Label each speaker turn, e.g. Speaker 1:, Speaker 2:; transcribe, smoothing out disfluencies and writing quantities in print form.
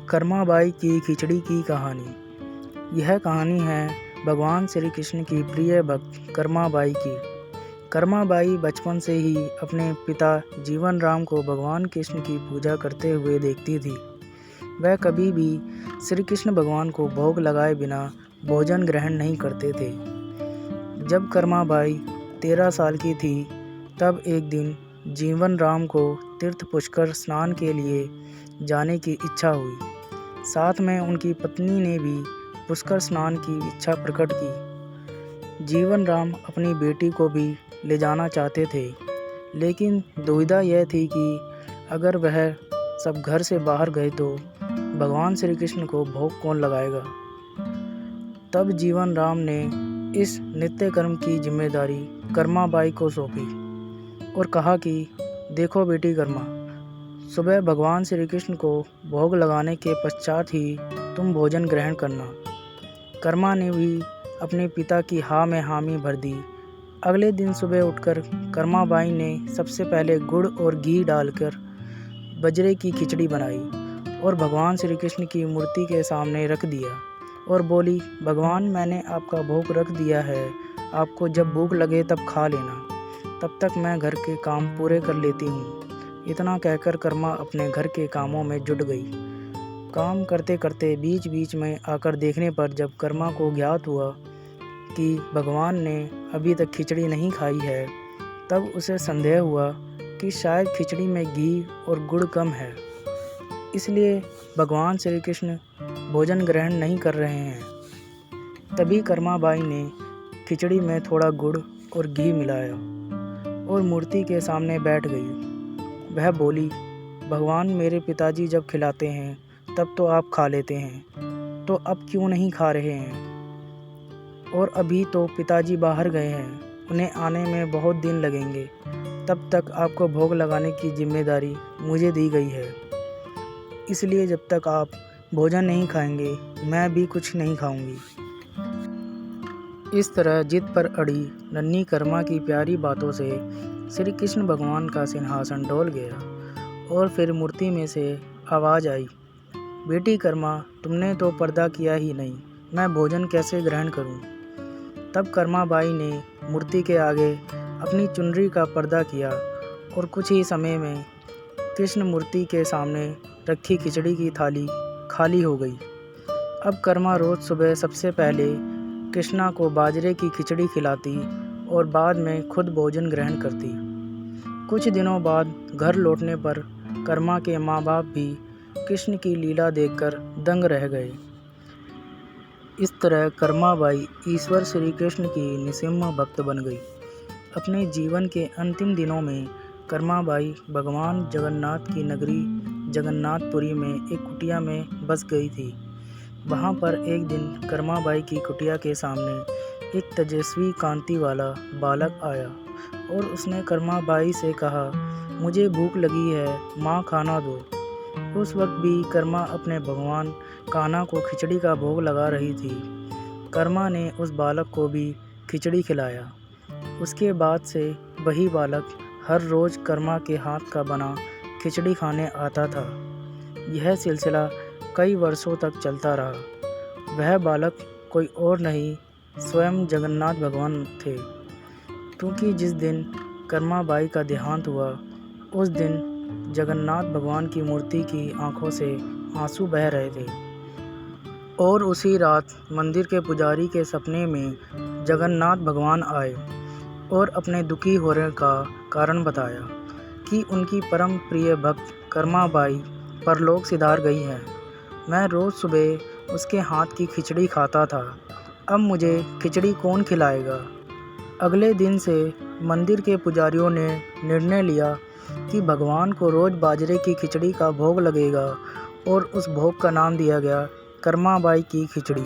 Speaker 1: कर्माबाई की खिचड़ी की कहानी। यह कहानी है भगवान श्री कृष्ण की प्रिय भक्त कर्माबाई की। कर्माबाई बचपन से ही अपने पिता जीवन राम को भगवान कृष्ण की पूजा करते हुए देखती थी। वह कभी भी श्री कृष्ण भगवान को भोग लगाए बिना भोजन ग्रहण नहीं करते थे। जब कर्माबाई 13 साल की थी तब एक दिन जीवन राम को तीर्थ पुष्कर स्नान के लिए जाने की इच्छा हुई। साथ में उनकी पत्नी ने भी पुष्कर स्नान की इच्छा प्रकट की। जीवन राम अपनी बेटी को भी ले जाना चाहते थे, लेकिन दुविधा यह थी कि अगर वह सब घर से बाहर गए तो भगवान श्री कृष्ण को भोग कौन लगाएगा। तब जीवन राम ने इस नित्य कर्म की जिम्मेदारी कर्माबाई को सौंपी और कहा कि देखो बेटी कर्मा, सुबह भगवान श्री कृष्ण को भोग लगाने के पश्चात ही तुम भोजन ग्रहण करना। कर्मा ने भी अपने पिता की हाँ में हामी भर दी। अगले दिन सुबह उठकर कर्माबाई ने सबसे पहले गुड़ और घी डालकर बजरे की खिचड़ी बनाई और भगवान श्री कृष्ण की मूर्ति के सामने रख दिया और बोली, भगवान मैंने आपका भोग रख दिया है, आपको जब भूख लगे तब खा लेना, तब तक मैं घर के काम पूरे कर लेती हूँ। इतना कहकर कर्मा अपने घर के कामों में जुट गई। काम करते करते बीच बीच में आकर देखने पर जब कर्मा को ज्ञात हुआ कि भगवान ने अभी तक खिचड़ी नहीं खाई है, तब उसे संदेह हुआ कि शायद खिचड़ी में घी और गुड़ कम है, इसलिए भगवान श्री कृष्ण भोजन ग्रहण नहीं कर रहे हैं। तभी कर्माबाई ने खिचड़ी में थोड़ा गुड़ और घी मिलाया और मूर्ति के सामने बैठ गई। वह बोली, भगवान मेरे पिताजी जब खिलाते हैं तब तो आप खा लेते हैं, तो अब क्यों नहीं खा रहे हैं। और अभी तो पिताजी बाहर गए हैं, उन्हें आने में बहुत दिन लगेंगे, तब तक आपको भोग लगाने की जिम्मेदारी मुझे दी गई है, इसलिए जब तक आप भोजन नहीं खाएंगे मैं भी कुछ नहीं खाऊंगी। इस तरह जिद पर अड़ी नन्ही कर्मा की प्यारी बातों से श्री कृष्ण भगवान का सिंहासन डोल गया और फिर मूर्ति में से आवाज़ आई, बेटी कर्मा, तुमने तो पर्दा किया ही नहीं, मैं भोजन कैसे ग्रहण करूं। तब कर्माबाई ने मूर्ति के आगे अपनी चुनरी का पर्दा किया और कुछ ही समय में कृष्ण मूर्ति के सामने रखी खिचड़ी की थाली खाली हो गई। अब कर्मा रोज़ सुबह सबसे पहले कृष्णा को बाजरे की खिचड़ी खिलाती और बाद में खुद भोजन ग्रहण करती। कुछ दिनों बाद घर लौटने पर कर्मा के माँ बाप भी कृष्ण की लीला देखकर दंग रह गए। इस तरह कर्माबाई ईश्वर श्री कृष्ण की निस्सीम भक्त बन गई। अपने जीवन के अंतिम दिनों में कर्माबाई भगवान जगन्नाथ की नगरी जगन्नाथपुरी में एक कुटिया में बस गई थी। वहाँ पर एक दिन कर्माबाई की कुटिया के सामने एक तेजस्वी कांति वाला बालक आया और उसने कर्माबाई से कहा, मुझे भूख लगी है, माँ खाना दो। उस वक्त भी कर्मा अपने भगवान कान्हा को खिचड़ी का भोग लगा रही थी। कर्मा ने उस बालक को भी खिचड़ी खिलाया। उसके बाद से वही बालक हर रोज़ कर्मा के हाथ का बना खिचड़ी खाने आता था। यह सिलसिला कई वर्षों तक चलता रहा। वह बालक कोई और नहीं, स्वयं जगन्नाथ भगवान थे, क्योंकि जिस दिन कर्माबाई का देहांत हुआ उस दिन जगन्नाथ भगवान की मूर्ति की आंखों से आंसू बह रहे थे। और उसी रात मंदिर के पुजारी के सपने में जगन्नाथ भगवान आए और अपने दुखी होने का कारण बताया कि उनकी परम प्रिय भक्त कर्माबाई परलोक सिधार गई है। मैं रोज़ सुबह उसके हाथ की खिचड़ी खाता था, अब मुझे खिचड़ी कौन खिलाएगा। अगले दिन से मंदिर के पुजारियों ने निर्णय लिया कि भगवान को रोज़ बाजरे की खिचड़ी का भोग लगेगा और उस भोग का नाम दिया गया कर्माबाई की खिचड़ी।